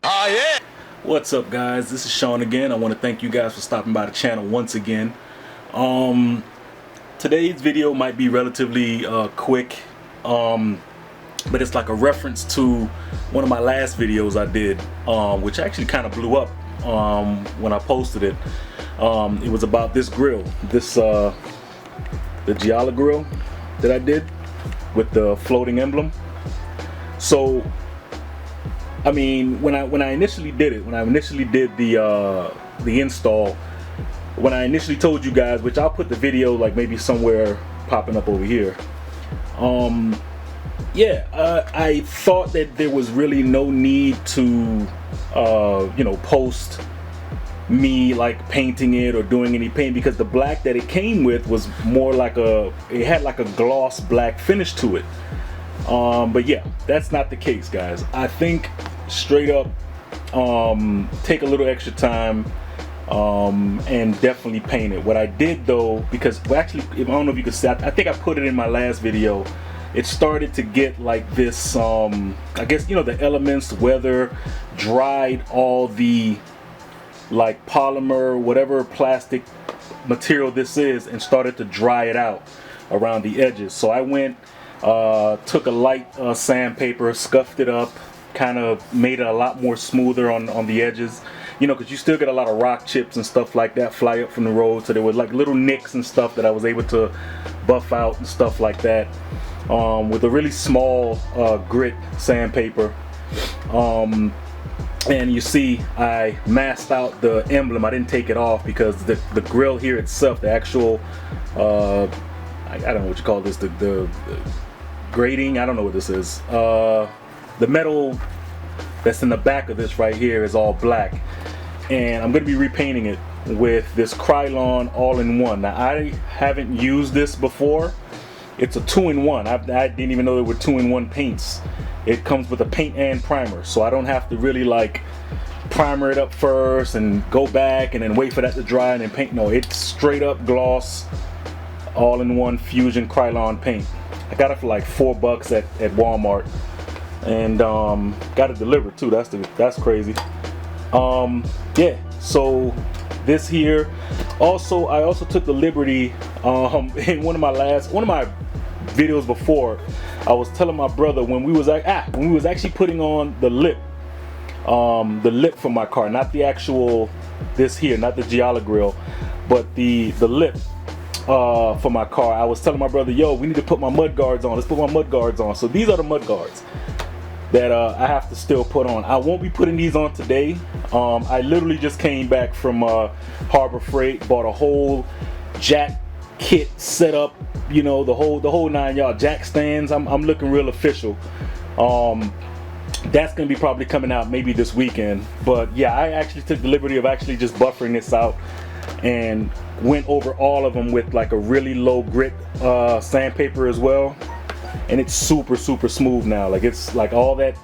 Oh yeah! What's up, guys? This is Sean again. I want to thank you guys for stopping by the channel once again. Today's video might be relatively quick, but it's like a reference to one of my last videos I did, which actually kind of blew up when I posted it. It was about this grill, the Gialla Grille that I did with the floating emblem. So I mean, when I initially did it, when I initially did the install, when I initially told you guys, which I'll put the video like maybe somewhere popping up over here. I thought that there was really no need to, post me like painting it or doing any paint, because the black that it came with was more like it had like a gloss black finish to it. But yeah, that's not the case, guys. I think straight up, take a little extra time and definitely paint it. What I did though, because actually, I don't know if you can see, I think I put it in my last video. It started to get like this, I guess, the elements, weather, dried all the like polymer, whatever plastic material this is, and started to dry it out around the edges. So I went, took a light sandpaper, scuffed it up, kind of made it a lot more smoother on the edges, because you still get a lot of rock chips and stuff like that fly up from the road. So there was like little nicks and stuff that I was able to buff out and stuff like that, with a really small grit sandpaper. And you see I masked out the emblem. I didn't take it off because the grill here itself, the actual I don't know what you call this, the grating, I don't know what this is. The metal that's in the back of this right here is all black, and I'm going to be repainting it with this Krylon all-in-one. Now, I haven't used this before. It's a 2-in-1. I didn't even know there were 2-in-1 paints. It comes with a paint and primer, so I don't have to really like primer it up first and go back and then wait for that to dry and then paint. No, it's straight up gloss all-in-one fusion Krylon paint. I got it for like $4 at Walmart, and got it delivered too. That's crazy. Yeah, so this here. Also, I also took the liberty in one of my videos before, I was telling my brother when we was actually putting on the lip for my car, not the actual this here, not the Gialla Grille, but the lip for my car. I was telling my brother, yo, we need to put my mud guards on. Let's put my mud guards on. So these are the mud guards that I have to still put on. I won't be putting these on today. I literally just came back from Harbor Freight, bought a whole jack kit set up, the whole 9 yard jack stands. I'm looking real official. That's gonna be probably coming out maybe this weekend. But yeah, I actually took the liberty of actually just buffering this out and went over all of them with like a really low grit sandpaper as well, and it's super smooth now. Like, it's like all that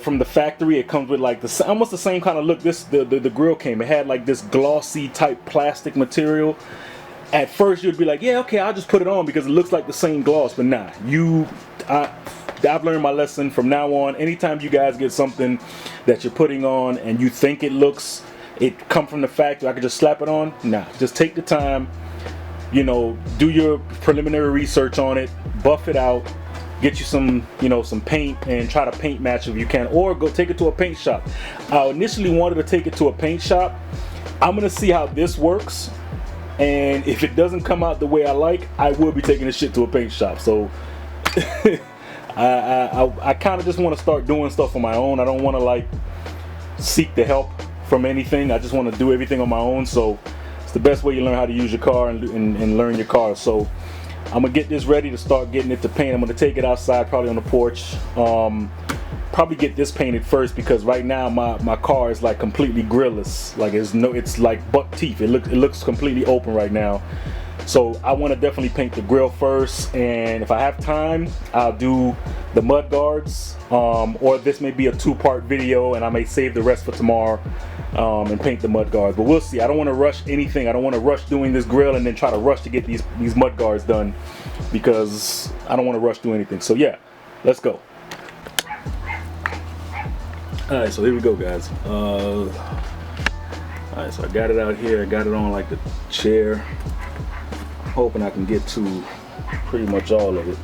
from the factory, it comes with like almost the same kind of look. The grill came, it had like this glossy type plastic material. At first you'd be like, yeah, okay, I'll just put it on because it looks like the same gloss. But nah, I've learned my lesson. From now on, anytime you guys get something that you're putting on and you think it come from the factory, I could just slap it on. Nah, just take the time, do your preliminary research on it, buff it out, get you some paint, and try to paint match if you can, or go take it to a paint shop. I initially wanted to take it to a paint shop. I'm gonna see how this works, and if it doesn't come out the way I like, I will be taking this shit to a paint shop. So I kind of just want to start doing stuff on my own. I don't want to like seek the help from anything. I just want to do everything on my own. So it's the best way you learn how to use your car and learn your car. So I'm gonna get this ready to start getting it to paint. I'm gonna take it outside, probably on the porch. Probably get this painted first, because right now my car is like completely grillless. Like it's like buck teeth. It looks completely open right now. So I want to definitely paint the grill first, and if I have time, I'll do the mud guards, or this may be a 2-part video and I may save the rest for tomorrow and paint the mud guards. But we'll see. I don't want to rush anything. I don't want to rush doing this grill and then try to rush to get these mud guards done, because I don't want to rush do anything. So yeah, let's go. Alright, so here we go, guys. Alright, so I got it out here. I got it on like the chair. I'm hoping I can get to pretty much all of it.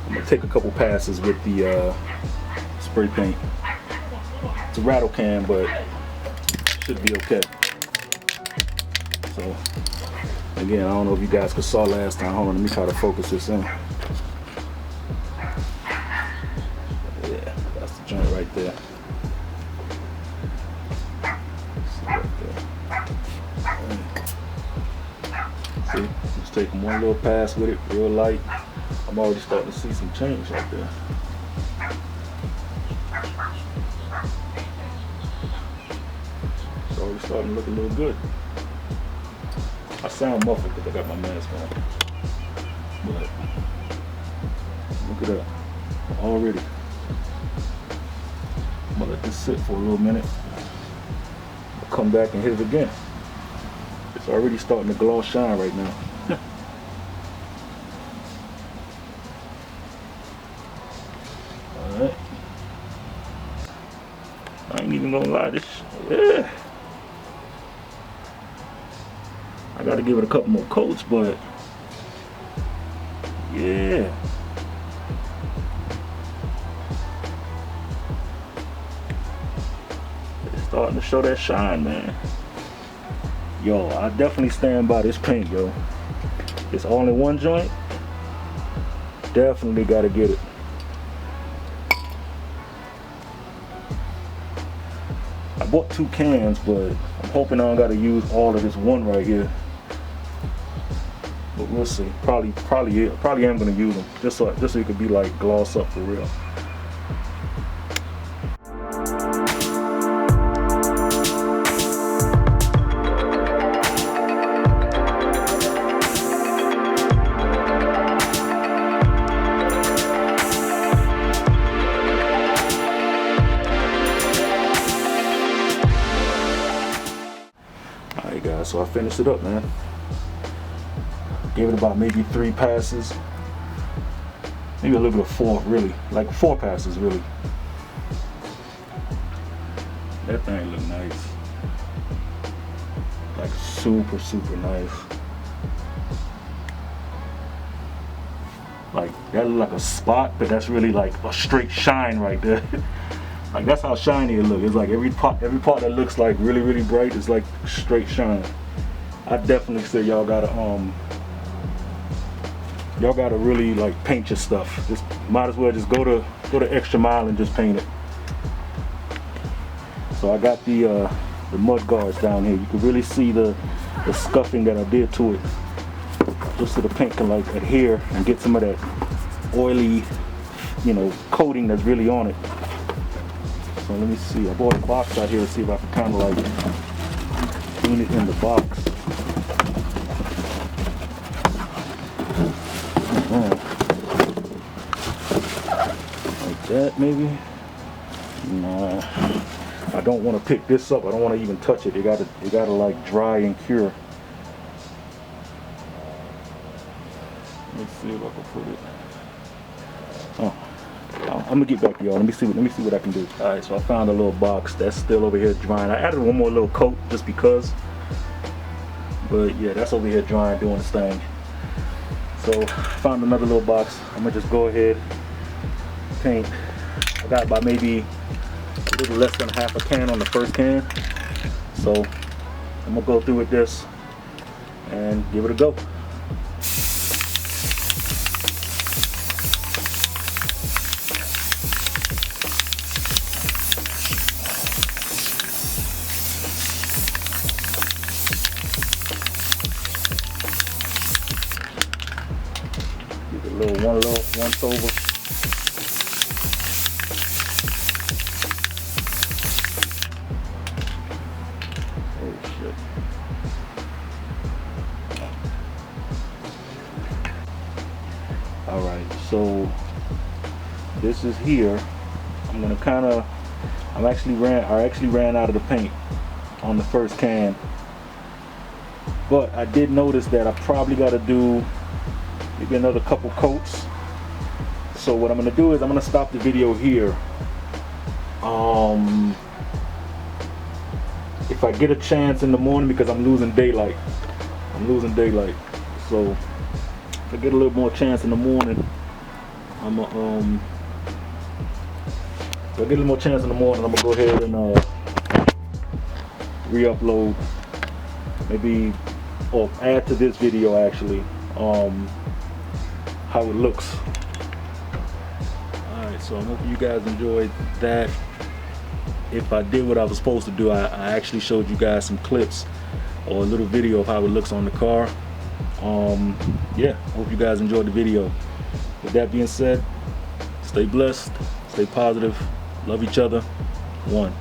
I'm gonna take a couple passes with the spray paint. It's a rattle can, but should be okay. So again, I don't know if you guys could saw last time. Hold on, let me try to focus this in. Yeah, that's the joint right there. See, just taking one little pass with it, real light. I'm already starting to see some change right there. It's already starting to look a little good. I sound muffled because I got my mask on. But look at that. Already. I'm gonna let this sit for a little minute. I'll come back and hit it again. It's already starting to gloss shine right now. Alright. I ain't even gonna lie, yeah. I gotta give it a couple more coats, but yeah. It's starting to show that shine, man. Yo, I definitely stand by this paint, yo. It's only one joint. Definitely gotta get it. I bought 2 cans, but I'm hoping I don't gotta use all of this one right here. But we'll see. Probably am gonna use them just so it could be like gloss up for real. Alright guys, so I finished it up, man. Gave it about maybe 3 passes. Maybe a little bit of 4, really. Like 4 passes, really. That thing look nice. Like super, super nice. Like that look like a spot, but that's really like a straight shine right there. Like that's how shiny it looks. It's like every part that looks like really, really bright is like straight shine. I definitely say y'all gotta really like paint your stuff. Just might as well just go the extra mile and just paint it. So I got the mud guards down here. You can really see the scuffing that I did to it, just so the paint can like adhere and get some of that oily, you know, coating that's really on it. So let me see. I bought a box out here to see if I can kind of like clean it in the box. Like that maybe. Nah, I don't want to pick this up. I don't want to even touch it. You gotta like dry and cure. Let's see if I can put it. Oh, I'm gonna get back to y'all. Let me see what I can do. All right, so I found a little box that's still over here drying. I added one more little coat just because. But yeah, that's over here drying, doing its thing. So found another little box. I'm gonna just go ahead, paint. I got about maybe a little less than half a can on the first can. So I'm gonna go through with this and give it a go. One once over. Oh shit. Alright, so this is here. I'm gonna kinda I actually ran out of the paint on the first can. But I did notice that I probably gotta do maybe another couple coats. So what I'm gonna do is I'm gonna stop the video here If I get a chance in the morning, because I'm losing daylight. So if I get a little more chance in the morning, I'm gonna go ahead and re-upload, maybe, or add to this video actually, how it looks. Alright, so I'm hoping you guys enjoyed that. If I did what I was supposed to do, I actually showed you guys some clips or a little video of how it looks on the car. Yeah, hope you guys enjoyed the video. With that being said, stay blessed, stay positive, love each other. One.